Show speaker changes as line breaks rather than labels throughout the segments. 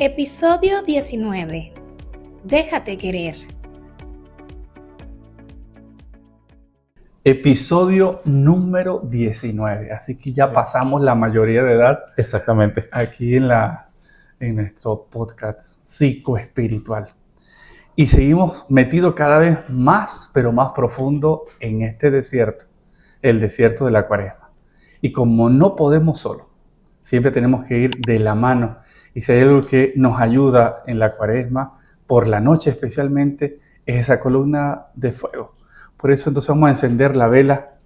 Episodio 19. Déjate querer.
Episodio número 19. Así que ya pasamos la mayoría de edad.
Exactamente.
Aquí en nuestro podcast psicoespiritual. Y seguimos metidos cada vez más, pero más profundo en este desierto, el desierto de la Cuaresma. Y como no podemos solo, siempre tenemos que ir de la mano. Y si hay algo que nos ayuda en la Cuaresma, por la noche especialmente, es esa columna de fuego. Por eso entonces vamos a encender la vela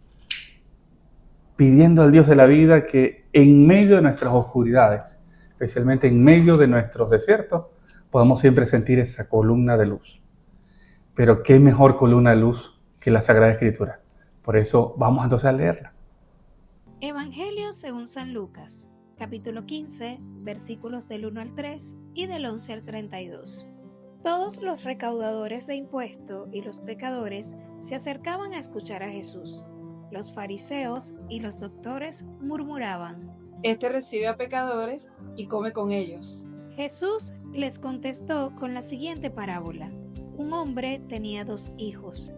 pidiendo al Dios de la vida que en medio de nuestras oscuridades, especialmente en medio de nuestros desiertos, podamos siempre sentir esa columna de luz. Pero qué mejor columna de luz que la Sagrada Escritura. Por eso vamos entonces a leerla.
Evangelio según San Lucas, capítulo 15, versículos del 1 al 3 y del 11 al 32. Todos los recaudadores de impuestos y los pecadores se acercaban a escuchar a Jesús. Los fariseos y los doctores murmuraban:
Este recibe a pecadores y come con ellos.
Jesús les contestó con la siguiente parábola. Un hombre tenía 2 hijos.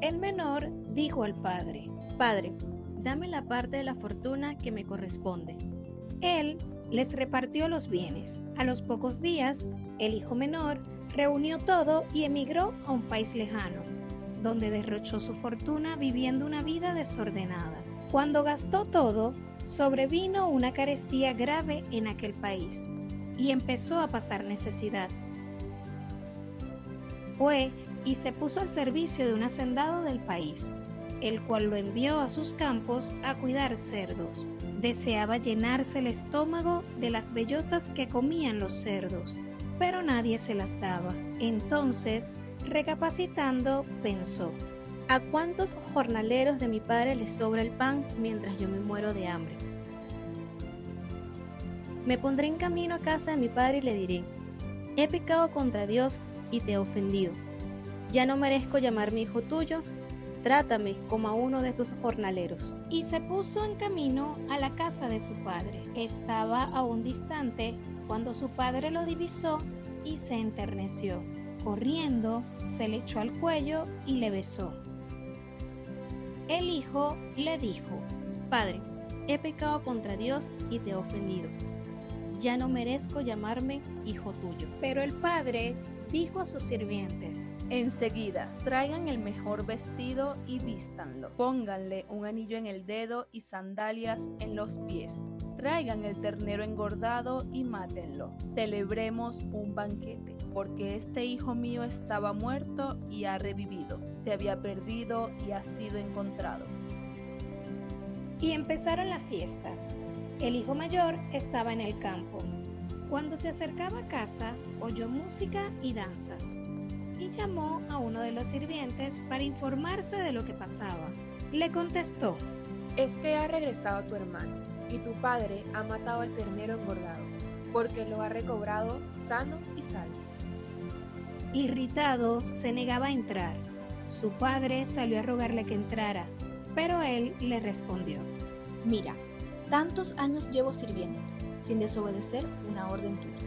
El menor dijo al padre:
Padre, dame la parte de la fortuna que me corresponde.
Él les repartió los bienes. A los pocos días, el hijo menor reunió todo y emigró a un país lejano, donde derrochó su fortuna viviendo una vida desordenada. Cuando gastó todo, sobrevino una carestía grave en aquel país y empezó a pasar necesidad. Fue y se puso al servicio de un hacendado del país, el cual lo envió a sus campos a cuidar cerdos. Deseaba llenarse el estómago de las bellotas que comían los cerdos, pero nadie se las daba. Entonces, recapacitando, pensó:
¿A cuántos jornaleros de mi padre les sobra el pan mientras yo me muero de hambre? Me pondré en camino a casa de mi padre y le diré: he pecado contra Dios y te he ofendido. Ya no merezco llamarme hijo tuyo. Trátame como a uno de tus jornaleros.
Y se puso en camino a la casa de su padre. Estaba aún distante cuando su padre lo divisó y se enterneció. Corriendo, se le echó al cuello y le besó. El hijo le dijo:
Padre, he pecado contra Dios y te he ofendido. Ya no merezco llamarme hijo tuyo.
Pero el padre dijo a sus sirvientes:
Enseguida, traigan el mejor vestido y vístanlo. Pónganle un anillo en el dedo y sandalias en los pies. Traigan el ternero engordado y mátenlo. Celebremos un banquete, porque este hijo mío estaba muerto y ha revivido. Se había perdido y ha sido encontrado.
Y empezaron la fiesta. El hijo mayor estaba en el campo. Cuando se acercaba a casa, oyó música y danzas, y llamó a uno de los sirvientes para informarse de lo que pasaba. Le contestó:
Es que ha regresado tu hermano, y tu padre ha matado al ternero engordado, porque lo ha recobrado sano y salvo.
Irritado, se negaba a entrar. Su padre salió a rogarle que entrara, pero él le respondió:
Mira, tantos años llevo sirviendo, sin desobedecer una orden tuya,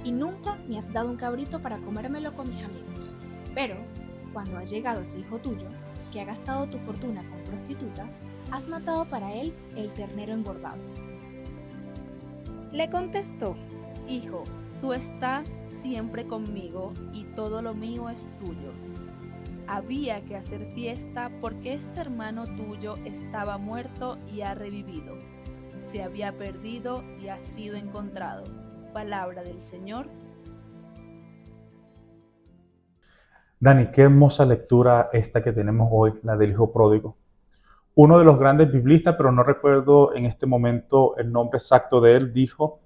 y nunca me has dado un cabrito para comérmelo con mis amigos. Pero, cuando ha llegado ese hijo tuyo, que ha gastado tu fortuna con prostitutas, has matado para él el ternero engordado.
Le contestó:
Hijo, tú estás siempre conmigo y todo lo mío es tuyo. Había que hacer fiesta porque este hermano tuyo estaba muerto y ha revivido. Se había perdido y ha sido encontrado. Palabra del Señor.
Dani, qué hermosa lectura esta que tenemos hoy, la del hijo pródigo. Uno de los grandes biblistas, pero no recuerdo en este momento el nombre exacto de él, dijo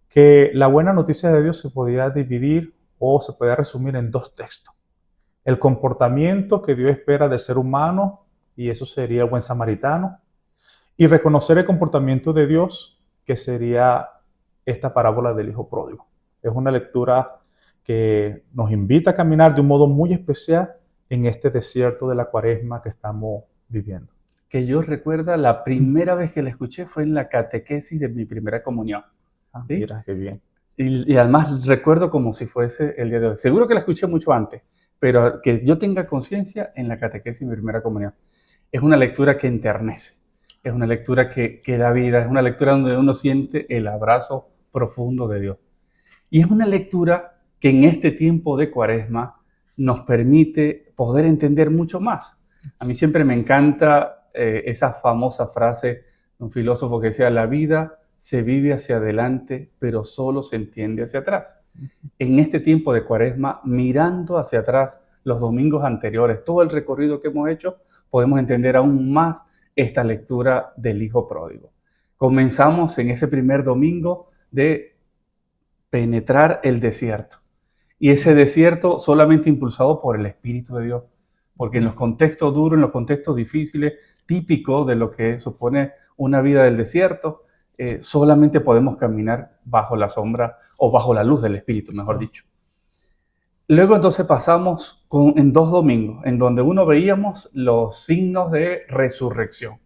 que la buena noticia de Dios se podía dividir o se podía resumir en 2 textos. El comportamiento que Dios espera del ser humano, y eso sería el buen samaritano, y reconocer el comportamiento de Dios, que sería esta parábola del hijo pródigo. Es una lectura que nos invita a caminar de un modo muy especial en este desierto de la Cuaresma que estamos viviendo.
Que yo recuerdo la primera vez que la escuché fue en la catequesis de mi primera comunión.
Ah,
¿sí?
mira, qué bien.
Y además recuerdo como si fuese el día de hoy. Seguro que la escuché mucho antes, pero que yo tenga conciencia en la catequesis y mi primera comunión. Es una lectura que enternece, es una lectura que da vida, es una lectura donde uno siente el abrazo profundo de Dios. Y es una lectura que en este tiempo de Cuaresma nos permite poder entender mucho más. A mí siempre me encanta esa famosa frase de un filósofo que decía, la vida se vive hacia adelante, pero solo se entiende hacia atrás. En este tiempo de Cuaresma, mirando hacia atrás los domingos anteriores, todo el recorrido que hemos hecho, podemos entender aún más esta lectura del Hijo Pródigo. Comenzamos en ese primer domingo de penetrar el desierto. Y ese desierto solamente impulsado por el Espíritu de Dios. Porque en los contextos duros, en los contextos difíciles, típicos de lo que supone una vida del desierto, solamente podemos caminar bajo la sombra o bajo la luz del Espíritu, mejor dicho. Luego entonces pasamos en 2 domingos, en donde uno veíamos los signos de resurrección,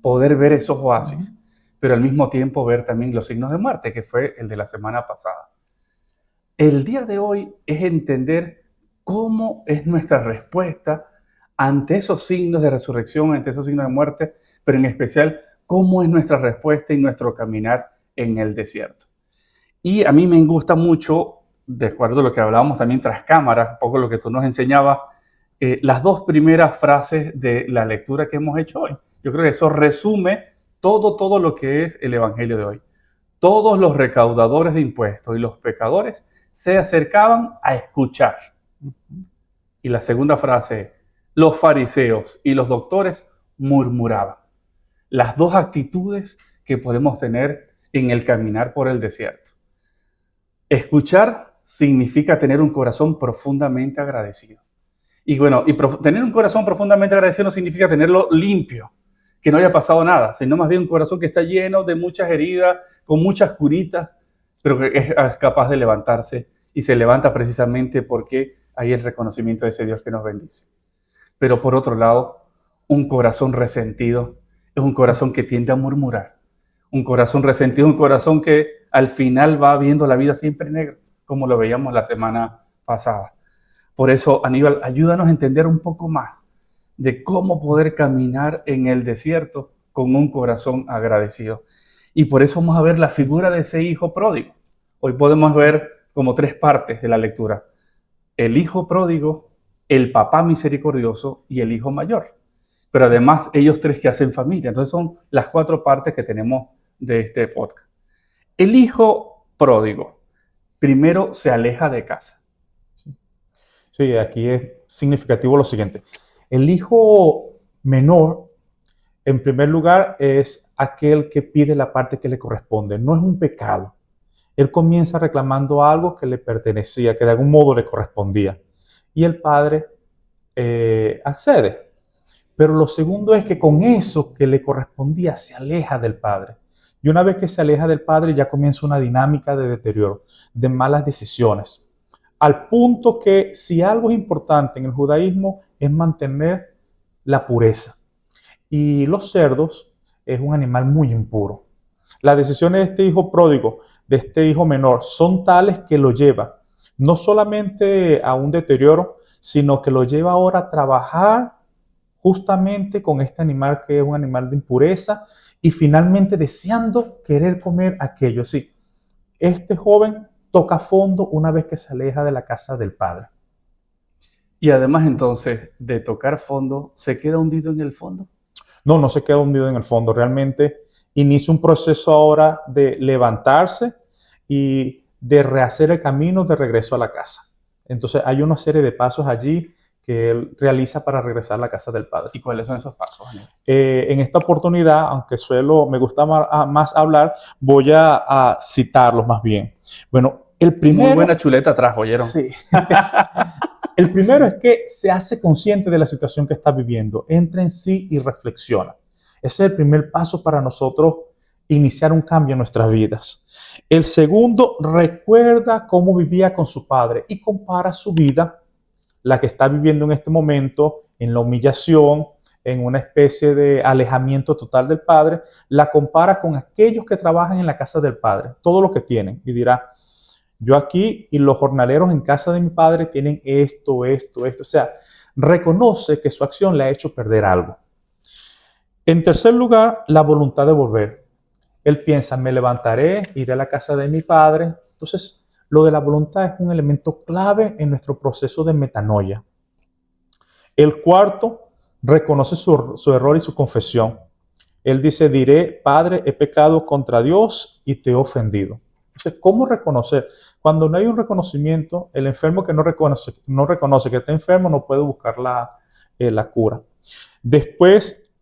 poder ver esos oasis, pero al mismo tiempo ver también los signos de muerte, que fue el de la semana pasada. El día de hoy es entender cómo es nuestra respuesta ante esos signos de resurrección, ante esos signos de muerte, pero en especial cómo es nuestra respuesta y nuestro caminar en el desierto. Y a mí me gusta mucho, de acuerdo a lo que hablábamos también tras cámaras, un poco lo que tú nos enseñabas, las 2 primeras frases de la lectura que hemos hecho hoy. Yo creo que eso resume todo lo que es el Evangelio de hoy. Todos los recaudadores de impuestos y los pecadores se acercaban a escuchar. Y la segunda frase, los fariseos y los doctores murmuraban. Las 2 actitudes que podemos tener en el caminar por el desierto. Escuchar significa tener un corazón profundamente agradecido. Y bueno, tener un corazón profundamente agradecido no significa tenerlo limpio, que no haya pasado nada, sino más bien un corazón que está lleno de muchas heridas, con muchas curitas, pero que es capaz de levantarse y se levanta precisamente porque hay el reconocimiento de ese Dios que nos bendice. Pero por otro lado, un corazón resentido es un corazón que tiende a murmurar. Un corazón resentido, un corazón que al final va viendo la vida siempre negra, como lo veíamos la semana pasada. Por eso, Aníbal, ayúdanos a entender un poco más de cómo poder caminar en el desierto con un corazón agradecido. Y por eso vamos a ver la figura de ese hijo pródigo. Hoy podemos ver como 3 partes de la lectura. El hijo pródigo, el papá misericordioso y el hijo mayor. Pero además ellos 3 que hacen familia. Entonces son las 4 partes que tenemos de este podcast. El hijo pródigo primero se aleja de casa.
Sí, aquí es significativo lo siguiente. El hijo menor, en primer lugar, es aquel que pide la parte que le corresponde. No es un pecado. Él comienza reclamando algo que le pertenecía, que de algún modo le correspondía. Y el padre accede. Pero lo segundo es que con eso que le correspondía se aleja del padre. Y una vez que se aleja del padre ya comienza una dinámica de deterioro, de malas decisiones. Al punto que si algo es importante en el judaísmo es mantener la pureza. Y los cerdos es un animal muy impuro. Las decisiones de este hijo pródigo, de este hijo menor, son tales que lo lleva no solamente a un deterioro, sino que lo lleva ahora a trabajar justamente con este animal que es un animal de impureza y finalmente deseando querer comer aquello. Sí, este joven toca fondo una vez que se aleja de la casa del padre.
Y además entonces de tocar fondo, ¿se queda hundido en el fondo?
No se queda hundido en el fondo. Realmente inicia un proceso ahora de levantarse y de rehacer el camino de regreso a la casa. Entonces hay una serie de pasos allí que él realiza para regresar a la casa del padre.
¿Y cuáles son esos pasos?
En esta oportunidad, aunque me gusta más hablar, voy a citarlos más bien. Bueno, el primero...
Muy buena chuleta atrás, ¿oyeron?
Sí. El primero es que se hace consciente de la situación que está viviendo, entra en sí y reflexiona. Ese es el primer paso para nosotros iniciar un cambio en nuestras vidas. El segundo, recuerda cómo vivía con su padre y compara su vida, la que está viviendo en este momento, en la humillación, en una especie de alejamiento total del padre, la compara con aquellos que trabajan en la casa del padre, todo lo que tienen, y dirá, yo aquí y los jornaleros en casa de mi padre tienen esto, esto, esto. O sea, reconoce que su acción le ha hecho perder algo. En tercer lugar, la voluntad de volver. Él piensa, me levantaré, iré a la casa de mi padre. Entonces, lo de la voluntad es un elemento clave en nuestro proceso de metanoia. El cuarto, reconoce su error y su confesión. Él dice, diré, Padre, he pecado contra Dios y te he ofendido. Entonces, ¿cómo reconocer? Cuando no hay un reconocimiento, el enfermo que no reconoce que está enfermo no puede buscar la cura. Después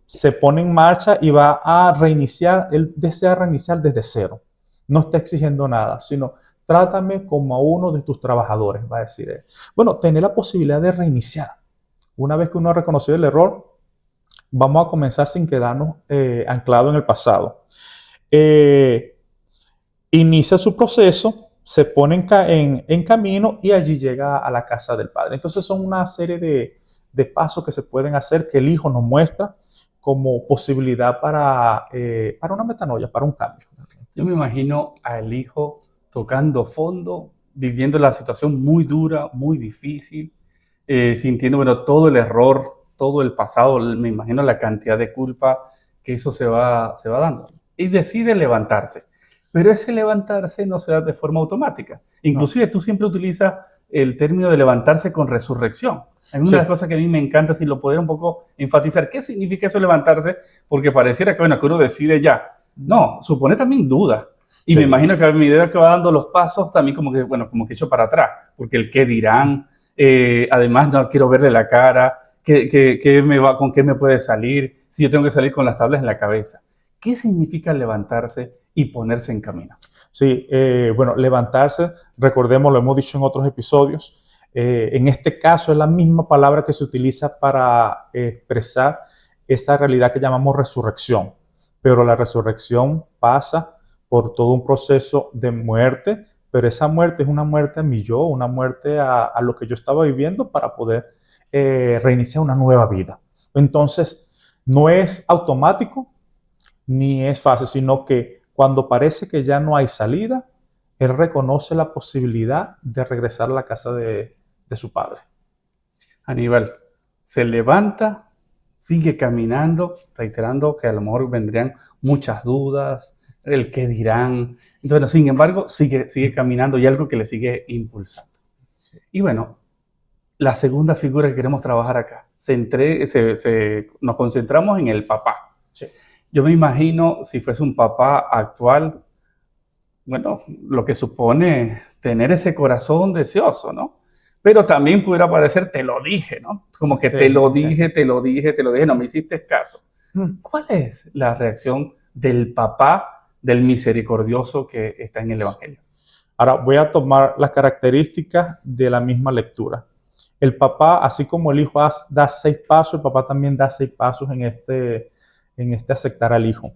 se pone en marcha y va a reiniciar. Él desea reiniciar desde cero. No está exigiendo nada, sino trátame como a uno de tus trabajadores, va a decir él. Bueno, tener la posibilidad de reiniciar. Una vez que uno ha reconocido el error, vamos a comenzar sin quedarnos anclados en el pasado. Inicia su proceso, se pone en camino y allí llega a la casa del Padre. Entonces son una serie de pasos que se pueden hacer que el Hijo nos muestra como posibilidad para una metanoia, para un cambio.
Yo me imagino al Hijo tocando fondo, viviendo la situación muy dura, muy difícil, sintiendo, bueno, todo el error, todo el pasado, me imagino la cantidad de culpa que eso se va dando. Y decide levantarse. Pero ese levantarse no se da de forma automática. Inclusive tú siempre utilizas el término de levantarse con resurrección. Es una de las cosas que a mí me encanta, si lo pudiera un poco enfatizar. ¿Qué significa eso levantarse? Porque pareciera que, bueno, que uno decide ya. No, supone también duda. Y me imagino que a medida que va dando los pasos, también como que, bueno, como que echo para atrás. Porque el qué dirán, además no quiero verle la cara, ¿con qué me puede salir? Si yo tengo que salir con las tablas en la cabeza. ¿Qué significa levantarse y ponerse en camino?
Sí, bueno, levantarse, recordemos, lo hemos dicho en otros episodios, en este caso es la misma palabra que se utiliza para expresar esa realidad que llamamos resurrección, pero la resurrección pasa por todo un proceso de muerte, pero esa muerte es una muerte a mi yo, una muerte a lo que yo estaba viviendo para poder reiniciar una nueva vida. Entonces, no es automático, ni es fácil, sino que cuando parece que ya no hay salida, él reconoce la posibilidad de regresar a la casa de su padre.
Aníbal se levanta, sigue caminando, reiterando que a lo mejor vendrían muchas dudas, el qué dirán. Entonces, sin embargo, sigue caminando y algo que le sigue impulsando. Y bueno, la segunda figura que queremos trabajar acá, nos concentramos en el papá.
Sí.
Yo me imagino, si fuese un papá actual, bueno, lo que supone tener ese corazón deseoso, ¿no? Pero también pudiera parecer, te lo dije, ¿no? Como que te lo dije, no me hiciste caso. ¿Cuál es la reacción del papá, del misericordioso que está en el Evangelio?
Ahora voy a tomar las características de la misma lectura. El papá, así como el hijo da 6 pasos, el papá también da 6 pasos en este aceptar al hijo.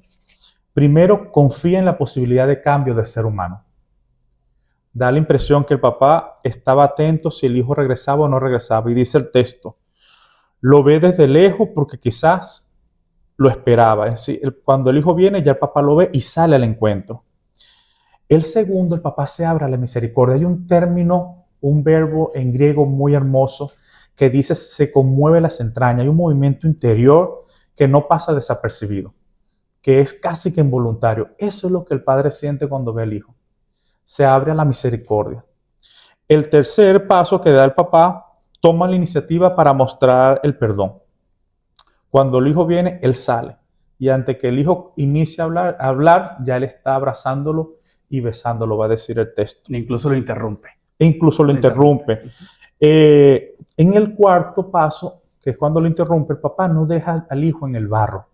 Primero, confía en la posibilidad de cambio del ser humano. Da la impresión que el papá estaba atento si el hijo regresaba o no regresaba. Y dice el texto, lo ve desde lejos porque quizás lo esperaba. Es decir, cuando el hijo viene, ya el papá lo ve y sale al encuentro. El segundo, el papá se abre a la misericordia. Hay un término, un verbo en griego muy hermoso que dice se conmueve las entrañas. Hay un movimiento interior que no pasa desapercibido, que es casi que involuntario. Eso es lo que el padre siente cuando ve al hijo. Se abre a la misericordia. El tercer paso que da el papá, toma la iniciativa para mostrar el perdón. Cuando el hijo viene, él sale. Y antes que el hijo inicie a hablar, ya él está abrazándolo y besándolo, va a decir el texto.
Incluso lo interrumpe.
En el cuarto paso, que es cuando lo interrumpe, el papá no deja al hijo en el barro,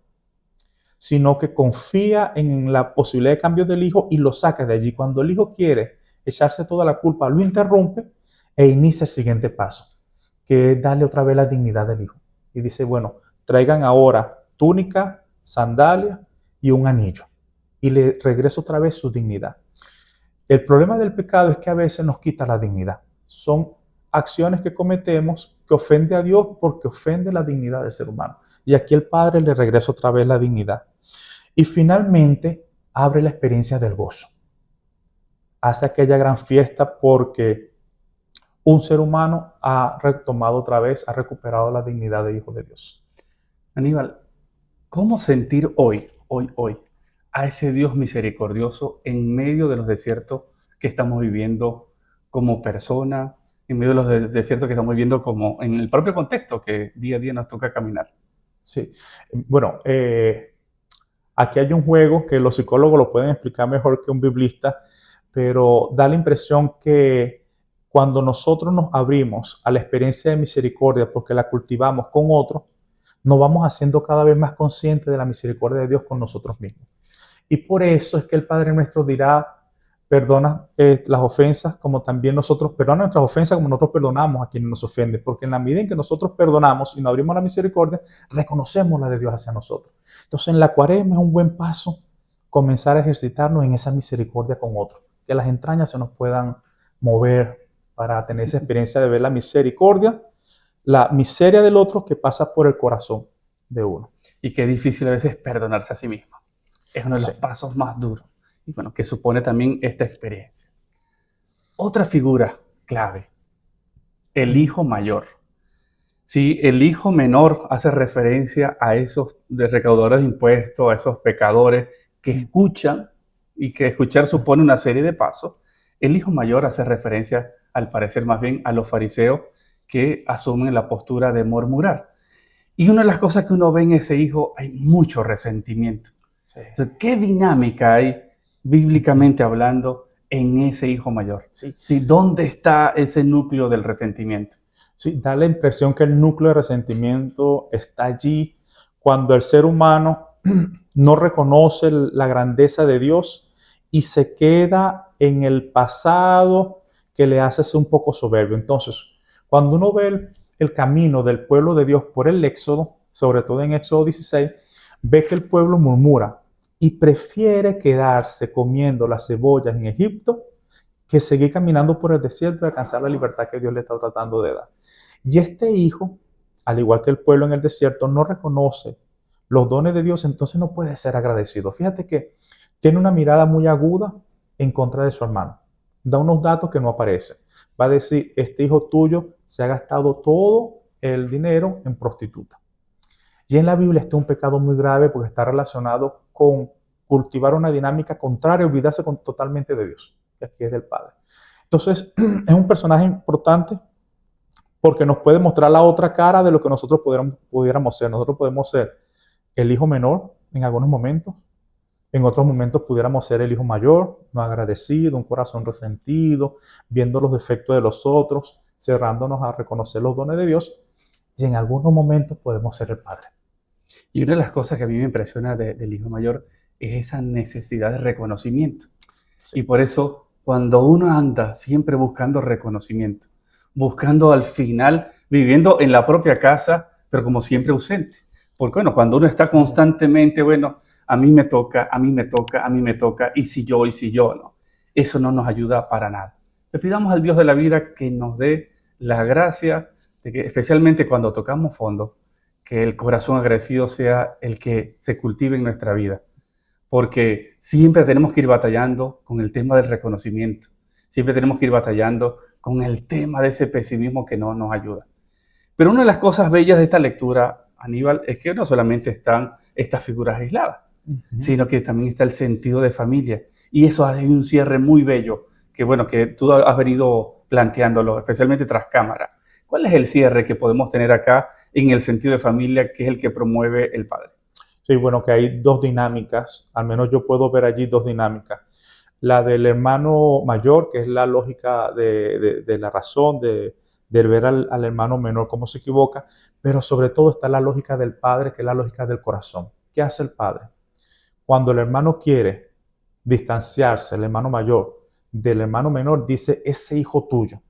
sino que confía en la posibilidad de cambio del hijo y lo saca de allí. Cuando el hijo quiere echarse toda la culpa, lo interrumpe e inicia el siguiente paso, que es darle otra vez la dignidad del hijo. Y dice, bueno, traigan ahora túnica, sandalia y un anillo. Y le regresa otra vez su dignidad. El problema del pecado es que a veces nos quita la dignidad. Son acciones que cometemos que ofende a Dios porque ofende la dignidad del ser humano. Y aquí el Padre le regresa otra vez la dignidad. Y finalmente abre la experiencia del gozo. Hace aquella gran fiesta porque un ser humano ha retomado otra vez, ha recuperado la dignidad de hijo de Dios.
Aníbal, ¿cómo sentir hoy, a ese Dios misericordioso en medio de los desiertos que estamos viviendo como persona, en medio de los desiertos que estamos viviendo como en el propio contexto que día a día nos toca caminar?
Sí, bueno, aquí hay un juego que los psicólogos lo pueden explicar mejor que un biblista, pero da la impresión que cuando nosotros nos abrimos a la experiencia de misericordia porque la cultivamos con otros, nos vamos haciendo cada vez más conscientes de la misericordia de Dios con nosotros mismos. Y por eso es que el Padre nuestro dirá, perdona las ofensas como también nosotros, perdona nuestras ofensas como nosotros perdonamos a quienes nos ofenden, porque en la medida en que nosotros perdonamos y nos abrimos a la misericordia, reconocemos la de Dios hacia nosotros. Entonces en la Cuaresma es un buen paso comenzar a ejercitarnos en esa misericordia con otros, que las entrañas se nos puedan mover para tener esa experiencia de ver la misericordia, la miseria del otro que pasa por el corazón de uno.
Y qué difícil a veces perdonarse a sí mismo. Es uno de los pasos más duros. Y bueno, que supone también esta experiencia. Otra figura clave, el hijo mayor. Si el hijo menor hace referencia a esos recaudadores de impuestos, a esos pecadores que escuchan, y que escuchar supone una serie de pasos, el hijo mayor hace referencia, al parecer más bien, a los fariseos que asumen la postura de murmurar. Y una de las cosas que uno ve en ese hijo, hay mucho resentimiento. Sí. Entonces, ¿qué dinámica hay, bíblicamente hablando, en ese hijo mayor? Sí. Sí, ¿dónde está ese núcleo del resentimiento?
Sí, da la impresión que el núcleo de resentimiento está allí cuando el ser humano no reconoce la grandeza de Dios y se queda en el pasado que le hace ser un poco soberbio. Entonces, cuando uno ve el camino del pueblo de Dios por el Éxodo, sobre todo en Éxodo 16, ve que el pueblo murmura y prefiere quedarse comiendo las cebollas en Egipto que seguir caminando por el desierto y alcanzar la libertad que Dios le está tratando de dar. Y este hijo, al igual que el pueblo en el desierto, no reconoce los dones de Dios, entonces no puede ser agradecido. Fíjate que tiene una mirada muy aguda en contra de su hermano. Da unos datos que no aparecen. Va a decir, este hijo tuyo se ha gastado todo el dinero en prostituta. Y en la Biblia está un pecado muy grave porque está relacionado con cultivar una dinámica contraria, olvidarse totalmente de Dios, que aquí es del Padre. Entonces, es un personaje importante porque nos puede mostrar la otra cara de lo que nosotros pudiéramos ser. Nosotros podemos ser el hijo menor en algunos momentos. En otros momentos pudiéramos ser el hijo mayor, no agradecido, un corazón resentido, viendo los defectos de los otros, cerrándonos a reconocer los dones de Dios. Y en algunos momentos podemos ser el padre.
Y una de las cosas que a mí me impresiona del hijo mayor es esa necesidad de reconocimiento. Sí. Y por eso, cuando uno anda siempre buscando reconocimiento, buscando al final, viviendo en la propia casa, pero como siempre ausente. Porque bueno, cuando uno está constantemente, bueno, a mí me toca, a mí me toca, a mí me toca, y si yo, ¿no? Eso no nos ayuda para nada. Le pidamos al Dios de la vida que nos dé la gracia de que, especialmente cuando tocamos fondo, que el corazón agradecido sea el que se cultive en nuestra vida. Porque siempre tenemos que ir batallando con el tema del reconocimiento. Siempre tenemos que ir batallando con el tema de ese pesimismo que no nos ayuda. Pero una de las cosas bellas de esta lectura, Aníbal, es que no solamente están estas figuras aisladas, sino que también está el sentido de familia. Y eso hay un cierre muy bello, que bueno, que tú has venido planteándolo, especialmente tras cámara. ¿Cuál es el cierre que podemos tener acá en el sentido de familia, que es el que promueve el Padre?
Sí, bueno, que hay dos dinámicas, al menos yo puedo ver allí dos dinámicas. La del hermano mayor, que es la lógica de la razón, de ver al hermano menor cómo se equivoca, pero sobre todo está la lógica del Padre, que es la lógica del corazón. ¿Qué hace el Padre? Cuando el hermano quiere distanciarse, el hermano mayor, del hermano menor, dice, ese hijo tuyo.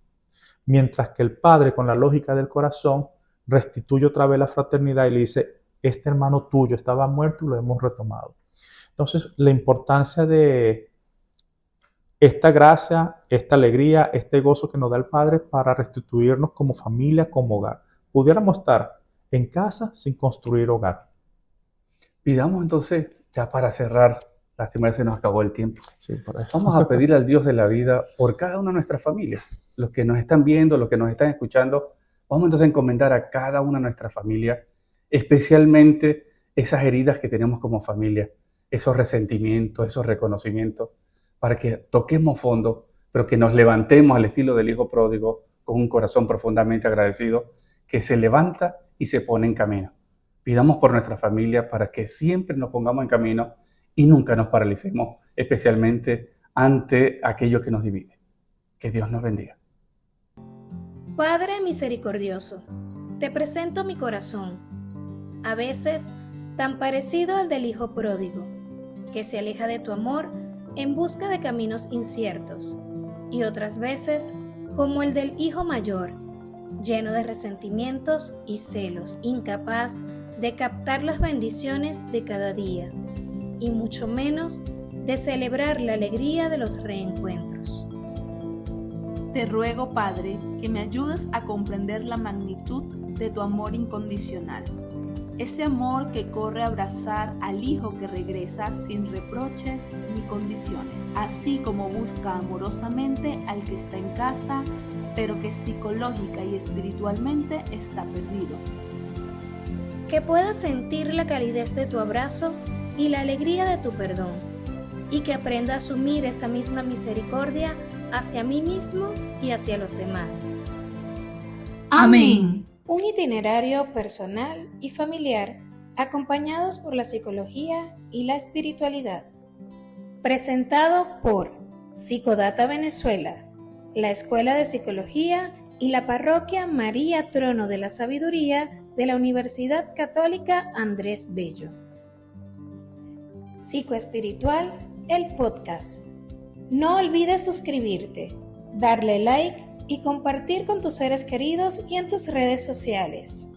Mientras que el Padre, con la lógica del corazón, restituye otra vez la fraternidad y le dice, este hermano tuyo estaba muerto y lo hemos retomado. Entonces, la importancia de esta gracia, esta alegría, este gozo que nos da el Padre para restituirnos como familia, como hogar. Pudiéramos estar en casa sin construir hogar.
Pidamos entonces, ya para cerrar, lástima se nos acabó el tiempo.
Sí, por eso.
Vamos a pedir al Dios de la vida por cada una de nuestras familias, los que nos están viendo, los que nos están escuchando. Vamos entonces a encomendar a cada una de nuestras familias, especialmente esas heridas que tenemos como familia, esos resentimientos, esos reconocimientos, para que toquemos fondo, pero que nos levantemos al estilo del Hijo Pródigo con un corazón profundamente agradecido, que se levanta y se pone en camino. Pidamos por nuestra familia para que siempre nos pongamos en camino y nunca nos paralicemos, especialmente ante aquello que nos divide. Que Dios nos bendiga.
Padre misericordioso, te presento mi corazón, a veces tan parecido al del Hijo Pródigo, que se aleja de tu amor en busca de caminos inciertos, y otras veces como el del Hijo Mayor, lleno de resentimientos y celos, incapaz de captar las bendiciones de cada día, y mucho menos de celebrar la alegría de los reencuentros.
Te ruego, Padre, que me ayudes a comprender la magnitud de tu amor incondicional. Ese amor que corre a abrazar al Hijo que regresa sin reproches ni condiciones, así como busca amorosamente al que está en casa, pero que psicológica y espiritualmente está perdido.
Que pueda sentir la calidez de tu abrazo y la alegría de tu perdón, y que aprenda a asumir esa misma misericordia hacia mí mismo y hacia los demás.
Amén.
Un itinerario personal y familiar acompañados por la psicología y la espiritualidad. Presentado por Psicodata Venezuela, la Escuela de Psicología y la Parroquia María Trono de la Sabiduría de la Universidad Católica Andrés Bello. Psicoespiritual, el podcast. No olvides suscribirte, darle like y compartir con tus seres queridos y en tus redes sociales.